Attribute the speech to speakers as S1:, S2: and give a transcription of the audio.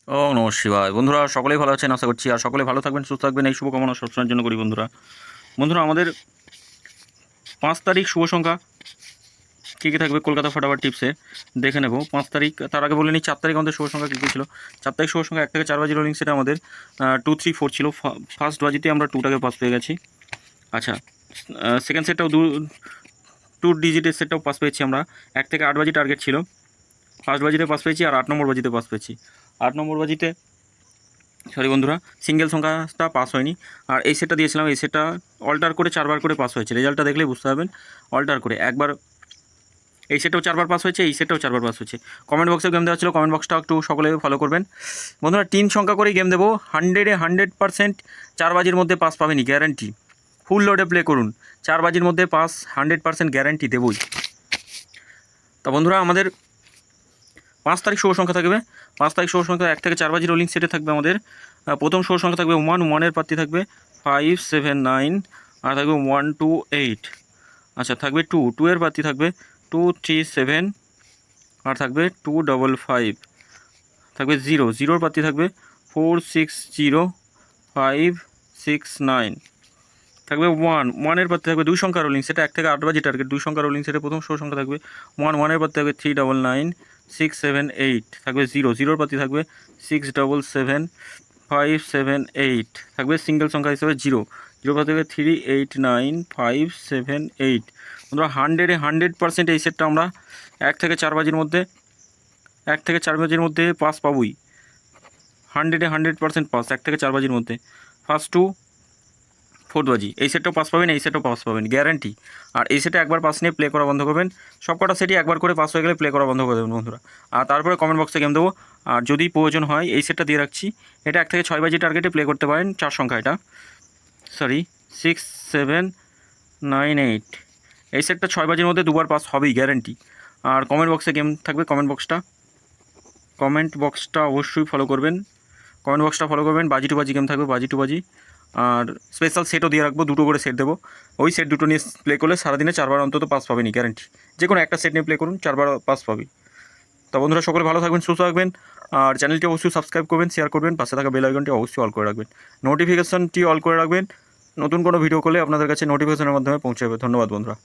S1: ও নমঃ শিবায়। বন্ধুরা সকলেই ভালো আছেন আশা করছি, আর সকলে ভালো থাকবেন, সুস্থ থাকবেন, এই শুভকামনা সবসময়ের জন্য করি। বন্ধুরা আমাদের 5 তারিখ শুভ সংখ্যা কী কী থাকবে কলকাতা ফটাফট টিপসে দেখে নেব। 5 তারিখ, তার আগে বলে নিই 4 তারিখ আমাদের শুভ সংখ্যা কী কী ছিল। 4 তারিখ শুভ সংখ্যা 1 থেকে 4 বাজি রোলিং সেটা আমাদের 2 3 4 ছিল। ফার্স্ট বাজিতে আমরা 2টাকে পাস পেয়ে গেছি। আচ্ছা, সেকেন্ড সেটটাও 2 ডিজিটের সেটটাও পাস পেয়েছি আমরা। 1 থেকে 8 বাজি টার্গেট ছিল, ফার্স্ট বাজিতে পাস পেয়েছি, আর 8 নম্বর বাজিতে পাস পেয়েছি। 8 নম্বর বাজিতে বন্ধুরা সিঙ্গেল সংখ্যাটা পাস হয়নি। আর এই সেটটা দিয়েছিলাম, এই সেটটা অল্টার করে 4বার করে পাস হয়েছে। রেজাল্টটা দেখলেই বুঝতে পারবেন। অল্টার করে একবার এই সেটটাও 4বার পাস হয়েছে, এই সেটটাও 4বার পাস হয়েছে। কমেন্ট বক্সে গেম দেওয়া ছিল, কমেন্ট বক্সটা একটু সকলে ফলো করবেন। বন্ধুরা 3 সংখ্যা করেই গেম দেবো। 100% 4 বাজির মধ্যে পাস পাবেনি, গ্যারান্টি। ফুল লোডে প্লে করুন, 4 বাজির মধ্যে পাস 100% গ্যারান্টি দেবই। তা বন্ধুরা আমাদের 5 তারিখ শুভ সংখ্যা থাকবে। 5 তারিখ শুভ সংখ্যা 1 থেকে 4 বাজি রোলিং সেটে থাকবে আমাদের। প্রথম শুভ সংখ্যা থাকবে 1, 1-এর প্রার্থী থাকবে 5 7 9, আর থাকবে 1 2 8। আচ্ছা, থাকবে 2, 2-এর প্রার্থী থাকবে 2 3 7, আর থাকবে 2 5 5। থাকবে 0, 0-এর প্রার্থী থাকবে 4 6 0 5 6 9। থাকবে 1, 1-এর প্রার্থী থাকবে 2 সংখ্যা রোলিং সেটা 1 থেকে 8 বাজি টার্গেট। 2 সংখ্যা রোলিং সেটে প্রথম শুভ সংখ্যা থাকবে 1, 1-এর প্রার্থী থাকবে 3 9 9 6 7 8। থাকবে 0, 0-এর প্রার্থী থাকবে 6 7 7 5 7 8। থাকবে সিঙ্গেল সংখ্যা হিসেবে 0, 0 প্রার্থী থাকবে 3 8 9 5 7 8। বন্ধুরা 100% এই সেটটা আমরা 1 থেকে 4 বাজির মধ্যে 1 থেকে 4 বাজির মধ্যে পাস পাবই। 100% পাস 1 থেকে 4 বাজির মধ্যে। ফার্স্ট টু ফোর্থ বাজি এই সেটটাও পাস পাবেন, এই সেটটাও পাস পাবেন, গ্যারান্টি। আর এই সেটে একবার পাস নিয়ে প্লে করা বন্ধ করবেন। সব কটা সেটই একবার করে পাস হয়ে গেলে প্লে করা বন্ধ করে দেবেন বন্ধুরা। আর তারপরে কমেন্ট বক্সে গেম দেবো। আর যদি প্রয়োজন হয় এই সেটটা দিয়ে রাখছি, এটা 1 থেকে 6 বাজি টার্গেটে প্লে করতে পারেন। 4 সংখ্যা, এটা 6 7 9 8। এই সেটটা 6 বাজির মধ্যে দুবার পাস হবেই, গ্যারান্টি। আর কমেন্ট বক্সে গেম থাকবে, কমেন্ট বক্সটা অবশ্যই ফলো করবেন। কমেন্ট বক্সটা ফলো করবেন। বাজি টু বাজি গেম থাকবে, বাজি টু বাজি। আর স্পেশাল সেটও দিয়ে রাখবো, 2টো করে সেট দেবো। ওই সেট 2টো নিয়ে প্লে করলে সারাদিনে 4বার অন্তত পাস পাবেনি, গ্যারান্টি। যে কোনো একটা সেট নিয়ে প্লে করুন, 4বার পাস পাবে। তো বন্ধুরা সকলে ভালো থাকবেন, সুস্থ থাকবেন। আর চ্যানেলটি অবশ্যই সাবস্ক্রাইব করবেন, শেয়ার করবেন, পাশে থাকা বেল আইকনটি অবশ্যই অল করে রাখবেন। নোটিফিকেশনটি অল করে রাখবেন। নতুন কোনো ভিডিও করলে আপনাদের কাছে নোটিফিকেশনের মাধ্যমে পৌঁছে যাবে। ধন্যবাদ বন্ধুরা।